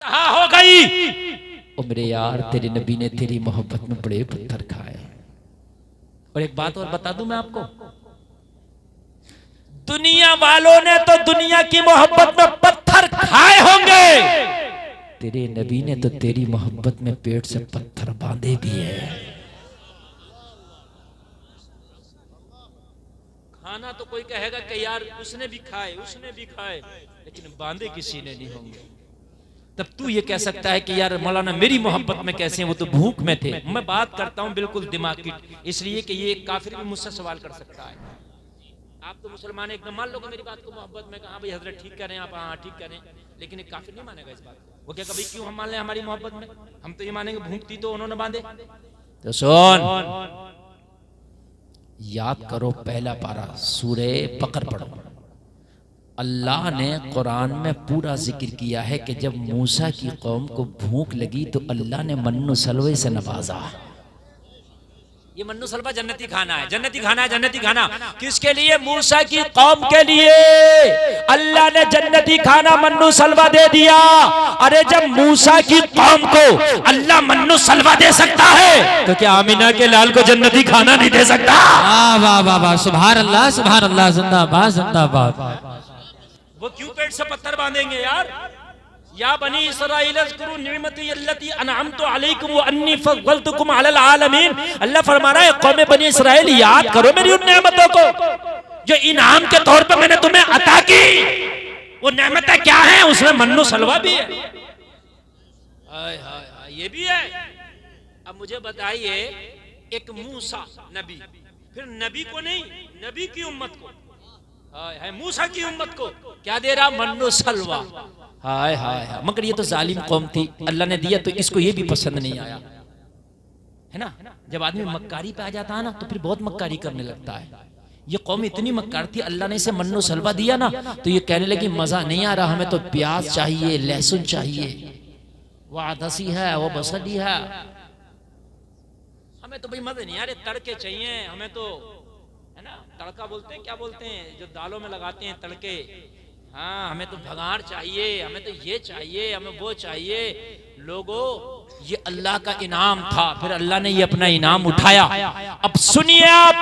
हाँ हो गई। ओ मेरे यार, तेरे नबी ने तेरी मोहब्बत में बड़े पत्थर खाए। और एक बात और बता दूं मैं आपको, दुनिया वालों ने तो दुनिया की मोहब्बत में पत्थर खाए होंगे, तेरे नबी ने तो तेरी मोहब्बत में पेट से पत्थर बांधे भी है। खाना तो कोई कहेगा कि यार उसने भी खाए, लेकिन बांधे किसी ने नहीं होंगे। तब तू ये कह सकता है कि यार मौलाना मेरी मोहब्बत में कैसे हैं, वो तो भूख में थे। मैं बात करता हूं बिल्कुल दिमाग की, इसलिए कि ये काफिर भी मुझसे सवाल कर सकता है। आप तो मुसलमान एकदम मान लो कि मेरी बात को मोहब्बत में कहा भाई हजरत ठीक कह रहे हैं आप, हाँ ठीक कह रहे हैं, लेकिन एक काफिर नहीं मानेगा इस बात को। वो क्या कभी क्यों हम मान लें हमारी मोहब्बत में? हम तो ये मानेंगे भूख थी तो उन्होंने बांधे। तो सुन, याद करो पहला पारा सूरे बकर पढ़ो। अल्लाह ने कुरान में पूरा जिक्र किया है कि जब मूसा की कौम को भूख लगी तो अल्लाह ने मन्नो सलवे से नवाजा। ये मन्नो सलवा जन्नती खाना है, जन्नती खाना है, जन्नती खाना किसके लिए? मूसा की कौम के लिए अल्लाह ने जन्नती खाना मन्नो सलवा दे दिया। अरे जब मूसा की कौम को अल्लाह मन्नो सलवा दे सकता है तो क्या आमिना के लाल को जन्नती खाना नहीं दे सकता? वाह वाह वाह, सुभान अल्लाह, सुभान अल्लाह, जिंदाबाद जिंदाबाद। वो क्यों पेट से पत्थर बांधेंगे यार? या बनी इसराइल अज़कुरू निअमती अल्लती अनअमतु अलैकुम व अन्नी फज़्ज़लतुकुम अलल आलमीन। अल्लाह फरमा रहा है कौम बनी इसराइल याद करो मेरी उन नेमतों को जो इनाम के तौर पे मैंने तुम्हें अता की। वो नेमतें क्या हैं? उसमें मन्नो सलवा भी है। हाय हाय हाय, ये भी है। अब मुझे बताइए, एक मूसा नबी, फिर नबी को नहीं, नबी की उम्मत को, हाय मूसा की उम्मत को क्या दे रहा? मन्नो सलवा। हाय हाय हाय, मगर ये तो जालिम कौम थी, अल्लाह ने दिया तो इसको ये भी पसंद नहीं आया, है ना। जब आदमी मक्कारी पे आ जाता है ना तो फिर बहुत मक्कारी करने लगता है। ये कौम इतनी मक्कार थी, अल्लाह ने इसे मन्नो सलवा दिया ना तो ये कहने लगी मजा नहीं आ रहा, हमें तो प्याज चाहिए, लहसुन चाहिए, वो आदसी है, वो बसली है, हमें तो भाई मजे नहीं आ रहे, तड़के चाहिए हमें तो, है ना। तड़का बोलते हैं, क्या बोलते हैं जो दालों में लगाते हैं तड़के, हाँ हमें तो भगाड़ चाहिए, हमें तो ये चाहिए, हमें वो चाहिए। लोगों, ये अल्लाह का इनाम था, फिर अल्लाह ने ये अपना इनाम उठाया। अब सुनिए आप,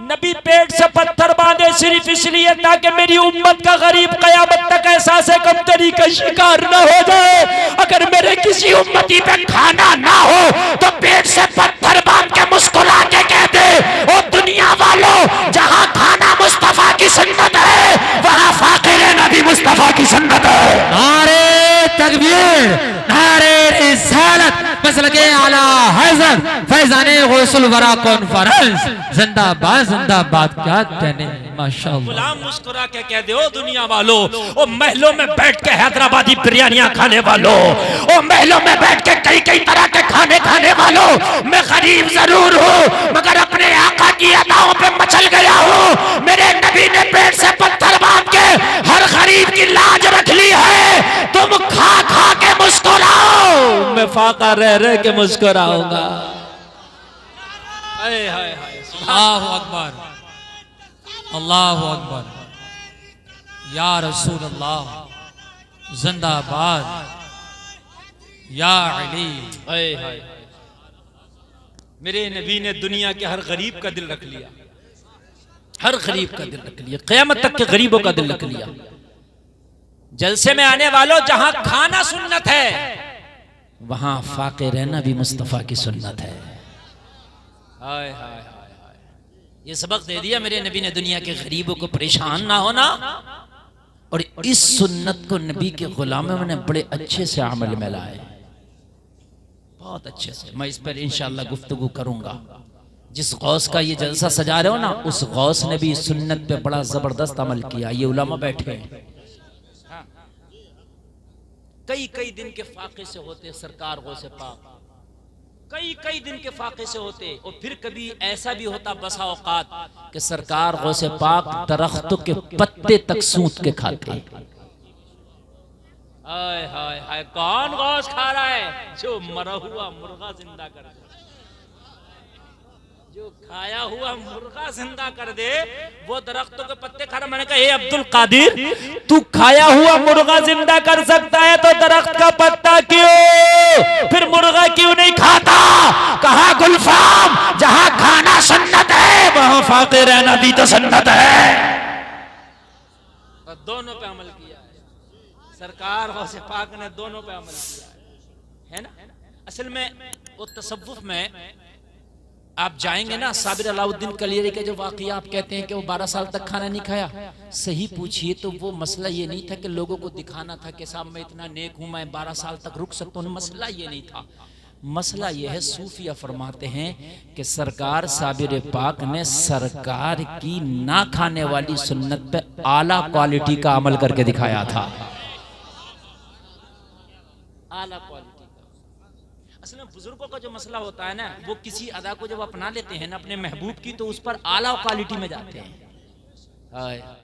नबी पेट से पत्थर बांधे सिर्फ इसलिए ताकि मेरी उम्मत का गरीब कयामत तक एहसास कमतरी का शिकार न हो जाए। अगर मेरे किसी उम्मती पे खाना ना हो तो पेट से पत्थर बांध के मुस्कुरा के कह दे, ओ दुनिया वालों, जहां खाना मुस्तफा की सुन्नत है वहां फाकिर नबी मुस्तफा की सुन्नत है। नारे तकबीर, नारे रिसालत, मसलके आला हज़रत फैज़ाने गौसुल वरा कॉन्फ्रेंस, जिंदाबाद जिंदाबाद। क्या कहने, माशाअल्लाह। गुलाम मुस्कुरा के कह दे, ओ दुनिया वालों, ओ महलों में बैठ के हैदराबादी बिरयानियां खाने वालों, ओ महलों में बैठ के कई कई तरह के खाने खाने वालों, मैं गरीब जरूर हूँ मगर अपने आका की अदाओं पे मचल गया हूँ। मेरे नबी ने पेट से पत्थर बांध के हर गरीब की लाज रख ली है। तुम खा खा के मुस्कुराओ, मैं फाका रह रह के मुस्कुराऊंगा। हाय हाय हाय, अल्लाहु अकबर, अल्लाहु अकबर, या रसूल अल्लाह, जिंदाबाद, या अली। हाय हाय, मेरे नबी ने दुनिया के हर गरीब का दिल रख लिया, हर गरीब का दिल रख लिया, क़यामत तक के गरीबों का दिल रख लिया। जलसे में आने वालों, जहां खाना सुन्नत है वहां फाके रहना भी मुस्तफा की सुन्नत है। हाय हाय हाय हाय, ये सबक दे दिया मेरे नबी ने दुनिया के गरीबों को परेशान ना होना। और इस सुन्नत को नबी के गुलामों ने बड़े अच्छे से अमल में लाए, बहुत अच्छे से। मैं इस पर इंशाअल्लाह गुफ्तगू करूंगा। जिस गौस का ये जलसा सजा रहे हो ना, उस गौस ने भी सुन्नत पे बड़ा जबरदस्त अमल किया। ये उलमा बैठे हैं, कई कई दिन के फाके से होते सरकार गौसे पाक, कई कई दिन के फाके से होते। और फिर कभी ऐसा भी होता बसा औकात कि सरकार गौसे पाक दरख्तों के पत्ते तक सूंघ के खाते। हाय हाय हाय, कौन गौस खा रहा है? जो मरा हुआ मुर्गा जिंदा कर दे। जो खाया हुआ मुर्गा जिंदा कर दे वो दरख्तों के पत्ते खा रहा। मैंने कहा हे अब्दुल कादिर, तू खाया हुआ मुर्गा जिंदा कर सकता है तो दरख्त का पत्ता क्यों, फिर मुर्गा क्यों नहीं खाता? कहा गुलफाम, जहां खाना सुन्नत है वहां फाके रहना भी तो सुन्नत है। और दोनों पे अमल किया है सरकार गौसे पाक ने, दोनों पे अमल किया है ना। असल में वो तसव्वुफ में आप जाएंगे ना, साबिर अलाउद्दीन कलियरी के जो वाकया आप कहते हैं कि वो 12 साल तक खाना नहीं खाया, सही पूछिए तो वो मसला ये नहीं था कि लोगों को दिखाना था कि साहब मैं इतना नेक हूं, मैं 12 साल तक रुक सकता हूं। मसला ये नहीं था। मसला ये है, सूफिया फरमाते हैं कि सरकार साबिर पाक ने सरकार की ना खाने वाली सुन्नत पे आला क्वालिटी का अमल करके दिखाया था। आला क्वालिटी। असल में बुजुर्गों का जो मसला होता है ना, वो किसी अदा को जब अपना लेते हैं ना अपने महबूब की, तो उस पर आला क्वालिटी में जाते हैं।